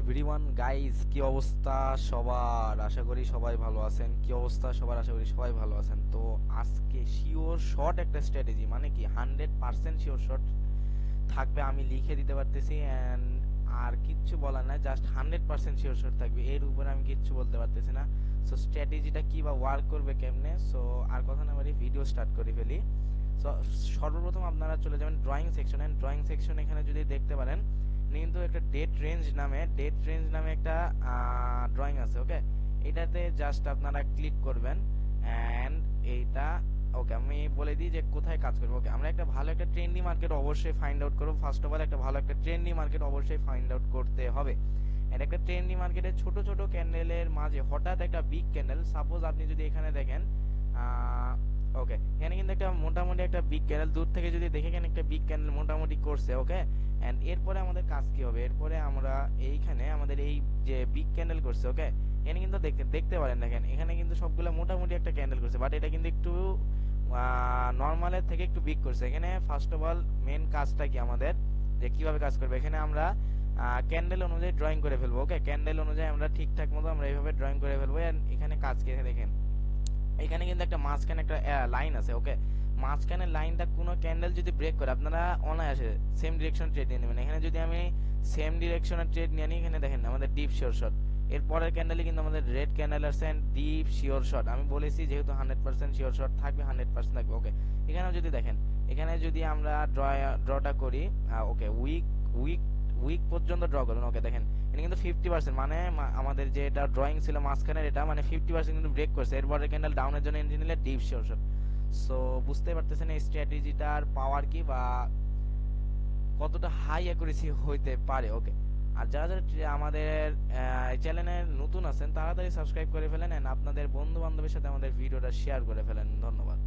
Everyone guys, কি অবস্থা সবার? আশা করি সবাই ভালো আছেন। কি অবস্থা সবার? আশা করি সবাই ভালো আছেন। তো আজকে শিওর শর্ট একটা স্ট্র্যাটেজি, মানে কি 100% শিওর শর্ট থাকবে, আমি লিখে দিতে পারতেছি। অ্যান্ড আর কিচ্ছু বলার নাই, জাস্ট 100% শিওর শর্ট থাকবে, এর উপরে আমি কিচ্ছু বলতে পারতেছি না। সো স্ট্র্যাটেজিটা কি বা ওয়ার্ক করবে কেমনে, সো আর কথা না বাড়ি ভিডিও স্টার্ট করে ফেলি। সো সর্বপ্রথম আপনারা চলে যাবেন ড্রয়িং সেকশনে। ড্রয়িং সেকশন এখানে যদি দেখতে পারেন, কিন্তু একটা ডেট রেঞ্জ নামে একটা ড্রয়িং আছে, ওকে। এটাতে জাস্ট আপনারা ক্লিক করবেন অ্যান্ড এইটা, ওকে, আমি বলে দিই যে কোথায় কাজ করবো। ওকে, আমরা একটা ভালো একটা ট্রেন্ডি মার্কেট অবশ্যই ফাইন্ড আউট করবো। ফার্স্ট অফ অল একটা ভালো একটা ট্রেন্ডি মার্কেট অবশ্যই ফাইন্ড আউট করতে হবে। এন্ড একটা ট্রেন্ডি মার্কেটে ছোট ছোট ক্যান্ডেলের মাঝে হঠাৎ একটা বিগ ক্যান্ডেল, সাপোজ আপনি যদি এখানে দেখেন, ওকে, এখানে কিন্তু একটা মোটামুটি একটা বিগ ক্যান্ডেল দূর থেকে যদি দেখে, এখানে একটা বিগ ক্যান্ডেল মোটামুটি করছে, ওকে। এন্ড এরপরে আমাদের কাজ কি হবে? এরপরে আমরা এইখানে আমাদের এই যে বিগ ক্যান্ডেল করছে, ওকে, এখানে কিন্তু দেখতে দেখতে পারেন, দেখেন এখানে কিন্তু সবগুলো মোটামুটি একটা ক্যান্ডেল করছে, বাট এটা কিন্তু একটু নর্মালের থেকে একটু বিগ করছে। এখানে ফার্স্ট অফ অল মেন কাজটা কি আমাদের, যে কিভাবে কাজ করবে, এখানে আমরা ক্যান্ডেল অনুযায়ী ড্রয়িং করে ফেলবো। ওকে, ক্যান্ডেল অনুযায়ী আমরা ঠিকঠাক মতো আমরা এইভাবে ড্রয়িং করে ফেলবো। এখানে কাজ কি দেখেন, এখানে কিন্তু একটা মাঝখানে একটা লাইন আছে, ওকে। মাঝখানে লাইনটা কোনো ক্যান্ডেল যদি ব্রেক করে, আপনারা অনায়াসে সেম ডিরেকশন ট্রেড নিয়ে নেবেন। এখানে যদি আমি সেম ডিরেকশনের ট্রেড নিয়ে নিই, এখানে দেখেন আমাদের ডিপ শিওর শট। এর পরের ক্যান্ডেলে কিন্তু আমাদের রেড ক্যান্ডেল আসছে ডিপ শিওর শট। আমি বলেছি যেহেতু 100% শিওর শট থাকবে, 100% থাকবে, ওকে। এখানেও যদি দেখেন, এখানে যদি আমরা ড্রটা করি, ওকে, উইক উইক উইক পর্যন্ত ড্র করুন, ওকে। দেখেন এটা কিন্তু 50%, মানে আমাদের যে এটা ড্রয়িং ছিল মাঝখানের, এটা মানে 50% কিন্তু ব্রেক করছে। এরপরে ক্যান্ডেল ডাউনের জন্য এন্ট্রি নিলে ডিপ শিওর শট। সো বুঝতে পারতেছেন এই স্ট্র্যাটেজিটার পাওয়ার কি বা কতটা হাই অ্যাকুরেসি হইতে পারে, ওকে। আর যারা যারা আমাদের চ্যানেলে নতুন আছেন, তাড়াতাড়ি সাবস্ক্রাইব করে ফেলেন এন্ড আপনাদের বন্ধু বান্ধবের সাথে আমাদের ভিডিওটা শেয়ার করে ফেলেন। ধন্যবাদ।